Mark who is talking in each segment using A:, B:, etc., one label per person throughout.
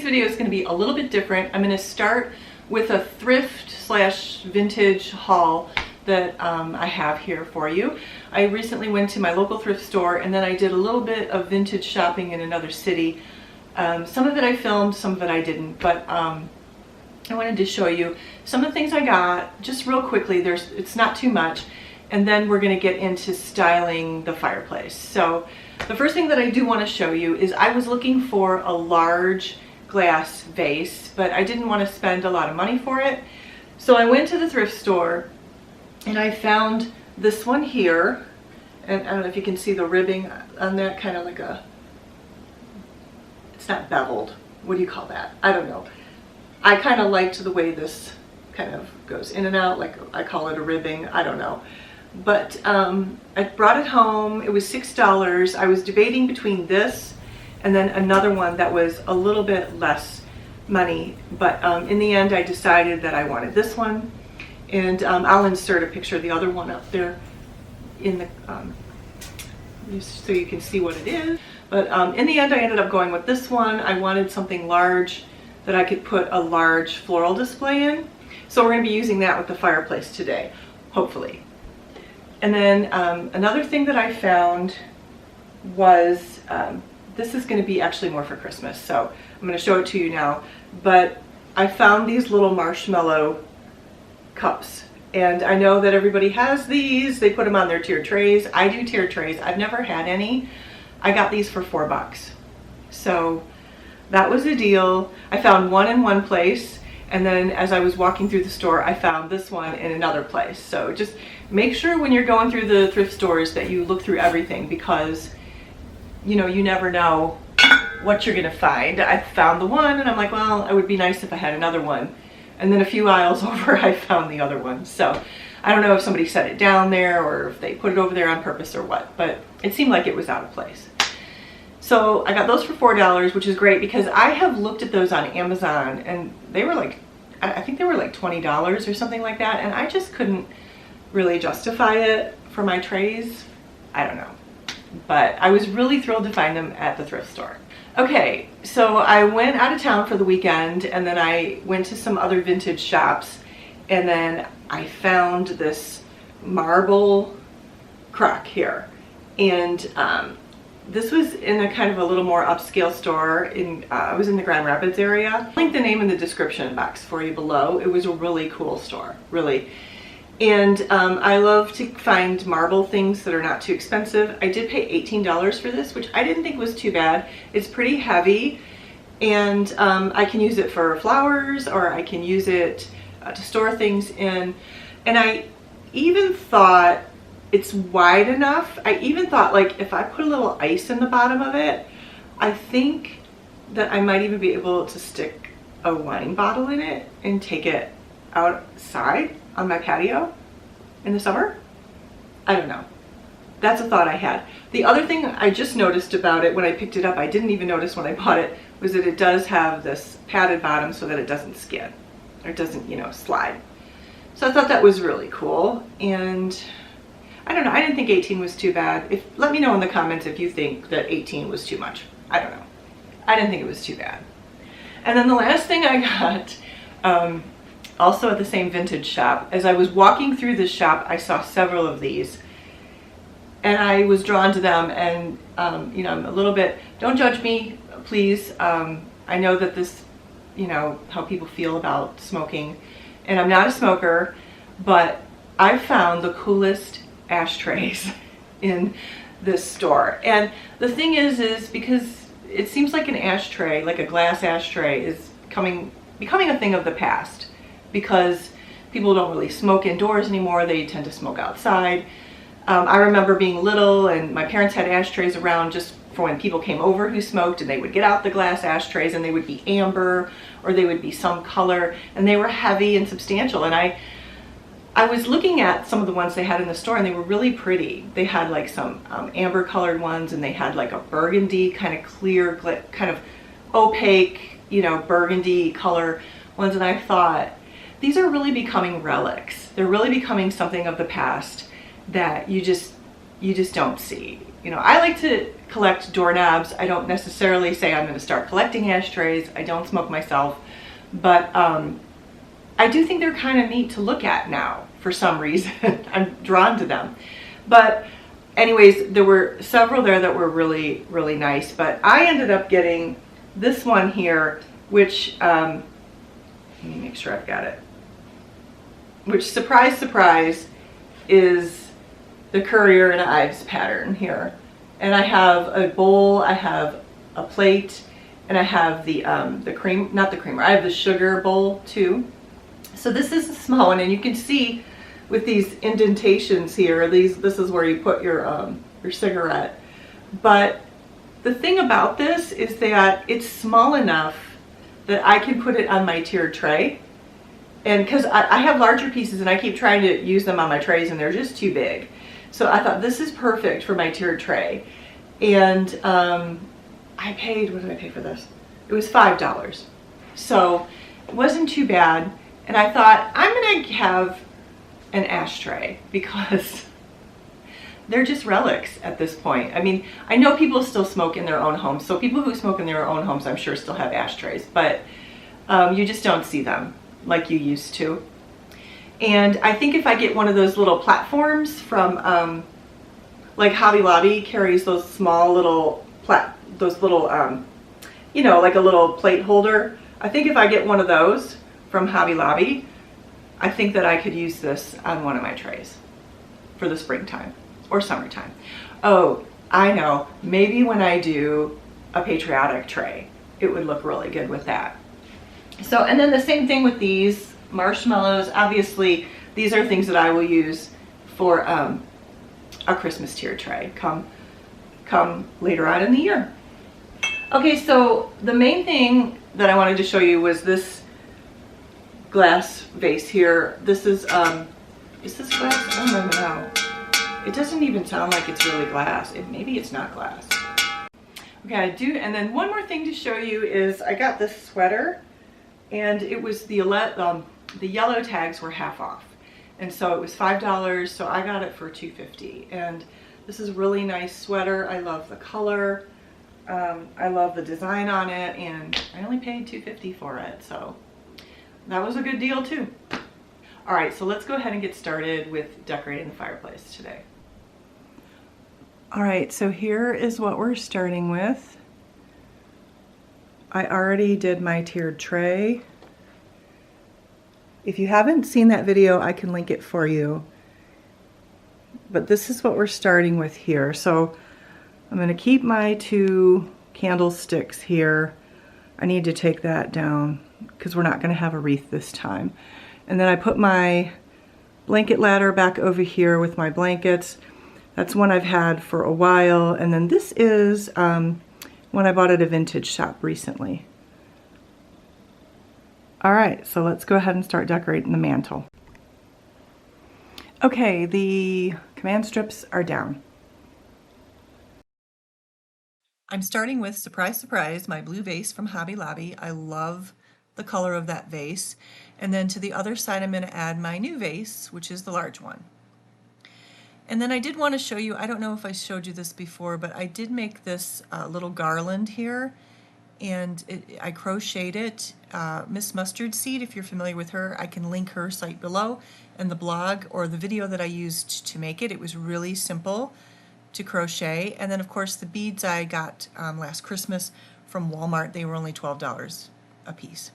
A: video is going to be a little bit different. I'm going to start with a thrift slash vintage haul that I have here for you. I recently went to my local thrift store and then I did a little bit of vintage shopping in another city. Some of it I filmed, some of it I didn't, but I wanted to show you some of the things I got just real quickly. It's not too much, and then we're going to get into styling the fireplace. So the first thing that I do want to show you is I was looking for a large glass vase, but I didn't want to spend a lot of money for it. So I went to the thrift store and I found this one here, and I don't know if you can see the ribbing on that, kind of like a, it's not beveled, what do you call that? I don't know. I kind of liked the way this kind of goes in and out, like I call it a ribbing, I don't know. But I brought it home, it was $6. I was debating between this and then another one that was a little bit less money, but in the end I decided that I wanted this one, and I'll insert a picture of the other one up there in the so you can see what it is. But in the end I ended up going with this one. I wanted something large that I could put a large floral display in, so we're going to be using that with the fireplace today, hopefully. And then another thing that I found was, this is going to be actually more for Christmas, so I'm going to show it to you now, but I found these little marshmallow cups, and I know that everybody has these. They put them on their tiered trays. I do tiered trays. I've never had any. I got these for $4, so that was a deal. I found one in one place, and then as I was walking through the store I found this one in another place. So just make sure when you're going through the thrift stores that you look through everything, because you know, you never know what you're gonna find. I found the one and I'm like, well, it would be nice if I had another one. And then a few aisles over I found the other one. So I don't know if somebody set it down there or if they put it over there on purpose or what, but it seemed like it was out of place. So I got those for $4, which is great because I have looked at those on Amazon and they were like, I think they were like $20 or something like that, and I just couldn't really justify it for my trays. I don't know. But I was really thrilled to find them at the thrift store. Okay, so I went out of town for the weekend and then I went to some other vintage shops, and then I found this marble crock here. And this was in a kind of a little more upscale store. I was in the Grand Rapids area. I'll link the name in the description box for you below. It was a really cool store, really. And I love to find marble things that are not too expensive. I did pay $18 for this, which I didn't think was too bad. It's pretty heavy, and I can use it for flowers, or I can use it to store things in. And I even thought it's wide enough. I even thought, like, if I put a little ice in the bottom of it, I think that I might even be able to stick a wine bottle in it and take it outside on my patio in the summer. I don't know. That's a thought I had. The other thing I just noticed about it when I picked it up, I didn't even notice when I bought it, was that it does have this padded bottom so that it doesn't skid, or it doesn't, you know, slide. So I thought that was really cool, and I don't know, I didn't think 18 was too bad. Let me know in the comments if you think that 18 was too much. I don't know. I didn't think it was too bad. And then the last thing I got, also at the same vintage shop, as I was walking through this shop, I saw several of these and I was drawn to them, and you know, I'm a little bit, don't judge me, please. I know that this, you know, how people feel about smoking, and I'm not a smoker, but I found the coolest ashtrays in this store. And the thing is because it seems like an ashtray, like a glass ashtray, is becoming a thing of the past, because people don't really smoke indoors anymore. They tend to smoke outside. I remember being little and my parents had ashtrays around just for when people came over who smoked, and they would get out the glass ashtrays and they would be amber or they would be some color, and they were heavy and substantial. And I was looking at some of the ones they had in the store and they were really pretty. They had like some amber colored ones, and they had like a burgundy kind of clear, kind of opaque, you know, burgundy color ones. And I thought, these are really becoming relics. They're really becoming something of the past that you just, you just don't see. You know, I like to collect doorknobs. I don't necessarily say I'm going to start collecting ashtrays. I don't smoke myself, but I do think they're kind of neat to look at now for some reason. I'm drawn to them. But anyways, there were several there that were really, really nice, but I ended up getting this one here, which, let me make sure I've got it, which, surprise, surprise, is the Currier and Ives pattern here. And I have a bowl, I have a plate, and I have the cream, not the creamer, I have the sugar bowl too. So this is a small one, and you can see with these indentations here, this is where you put your cigarette. But the thing about this is that it's small enough that I can put it on my tiered tray. And because I have larger pieces and I keep trying to use them on my trays and they're just too big. So I thought this is perfect for my tiered tray. And I paid, what did I pay for this? It was $5. So it wasn't too bad. And I thought, I'm gonna have an ashtray because they're just relics at this point. I mean, I know people still smoke in their own homes. So people who smoke in their own homes, I'm sure still have ashtrays, but you just don't see them like you used to. And I think if I get one of those little platforms from, like Hobby Lobby carries those small little, you know, like a little plate holder. I think if I get one of those from Hobby Lobby, I think that I could use this on one of my trays for the springtime or summertime. Oh, I know, maybe when I do a patriotic tray, it would look really good with that. So, and then the same thing with these marshmallows. Obviously, these are things that I will use for a Christmas tier tray come later on in the year. Okay, so the main thing that I wanted to show you was this glass vase here. This is this glass? I don't even know. It doesn't even sound like it's really glass. Maybe it's not glass. Okay, I do, and then one more thing to show you is I got this sweater, and it was the yellow tags were half off, and so it was $5, so I got it for $2.50. And this is a really nice sweater. I love the color. I love the design on it, and I only paid $2.50 for it, so that was a good deal too. All right, so let's go ahead and get started with decorating the fireplace today. All right, so here is what we're starting with. I already did my tiered tray. If you haven't seen that video, I can link it for you. But this is what we're starting with here. So I'm going to keep my 2 candlesticks here. I need to take that down because we're not going to have a wreath this time. And then I put my blanket ladder back over here with my blankets. That's one I've had for a while. And then this is one I bought at a vintage shop recently. All right, so let's go ahead and start decorating the mantle. Okay, the command strips are down. I'm starting with, surprise, surprise, my blue vase from Hobby Lobby. I love the color of that vase. And then to the other side, I'm going to add my new vase, which is the large one. And then I did want to show you, I don't know if I showed you this before, but I did make this little garland here, and I crocheted it. Miss Mustard Seed, if you're familiar with her, I can link her site below, and the blog or the video that I used to make it. It was really simple to crochet. And then of course the beads I got last Christmas from Walmart. They were only $12 a piece.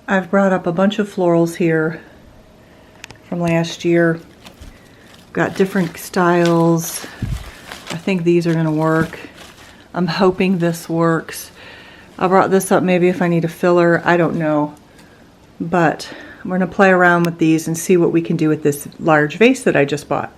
A: I've brought up a bunch of florals here from last year. Got different styles. I think these are gonna work. I'm hoping this works. I brought this up maybe if I need a filler, I don't know. But we're gonna play around with these and see what we can do with this large vase that I just bought.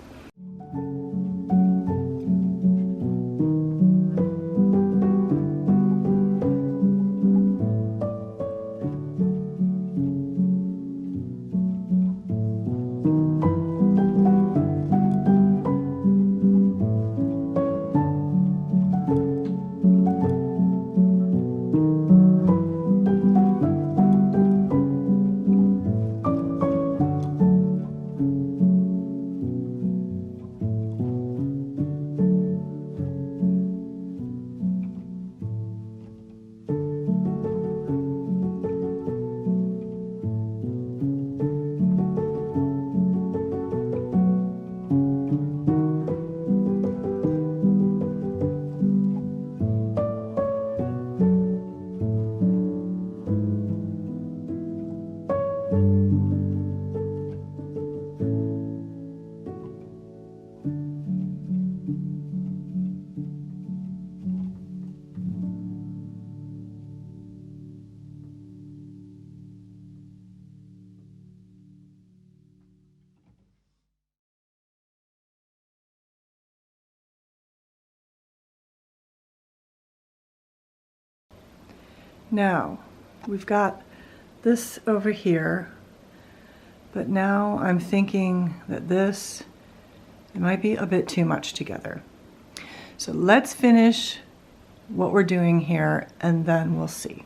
A: Now, we've got this over here, but now I'm thinking that this, it might be a bit too much together. So let's finish what we're doing here and then we'll see.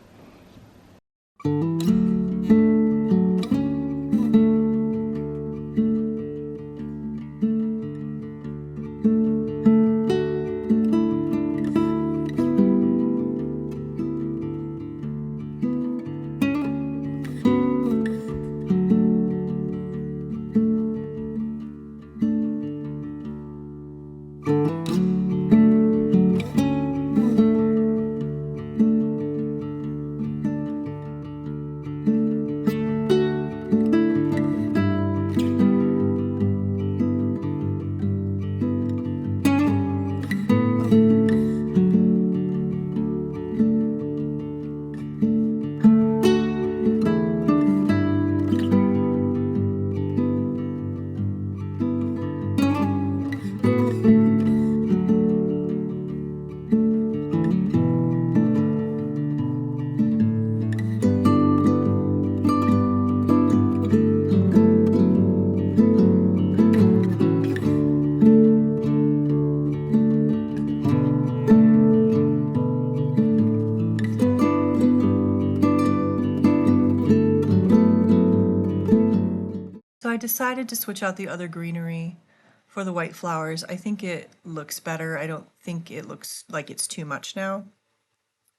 A: So I decided to switch out the other greenery for the white flowers. I think it looks better. I don't think it looks like it's too much now.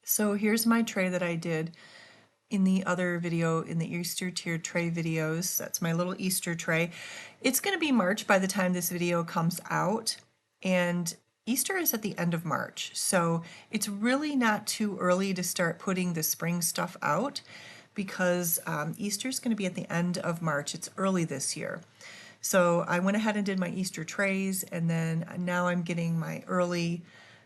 A: So here's my tray that I did in the other video, in the Easter tiered tray videos. That's my little Easter tray. It's going to be March by the time this video comes out, and Easter is at the end of March, so it's really not too early to start putting the spring stuff out, because Easter is going to be at the end of March. It's early this year. So I went ahead and did my Easter trays, and then now I'm getting my early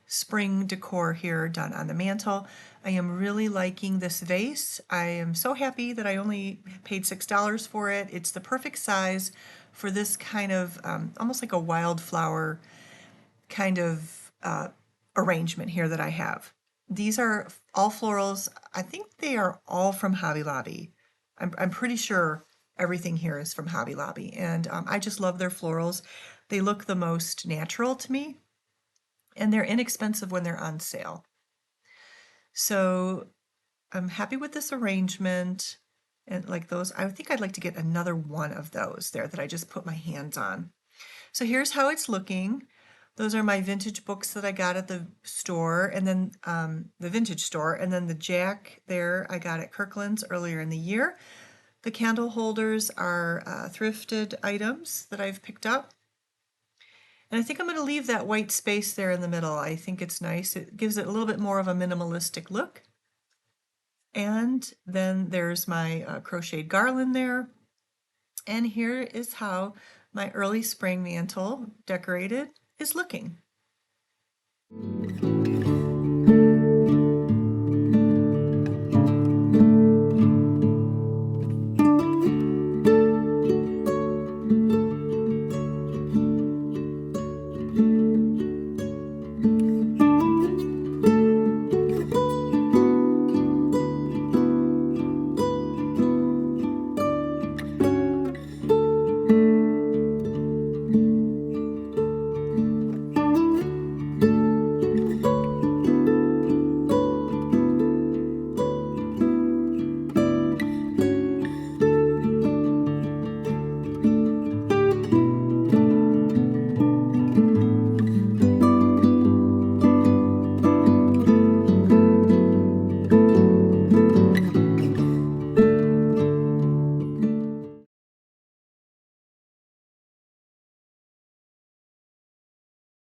A: spring decor here done on the mantle. I am really liking this vase. I am so happy that I only paid $6 for it. It's the perfect size for this kind of almost like a wildflower kind of arrangement here that I have. These are all florals. I think they are all from Hobby Lobby. I'm pretty sure everything here is from Hobby Lobby, and I just love their florals. They look the most natural to me, and they're inexpensive when they're on sale. So I'm happy with this arrangement, and like those, I think I'd like to get another one of those there that I just put my hands on. So here's how it's looking. Those are my vintage books that I got at the store, and then the vintage store, and then the jack there I got at Kirkland's earlier in the year. The candle holders are thrifted items that I've picked up. And I think I'm going to leave that white space there in the middle. I think it's nice. It gives it a little bit more of a minimalistic look. And then there's my crocheted garland there. And here is how My early spring mantle, decorated, is looking.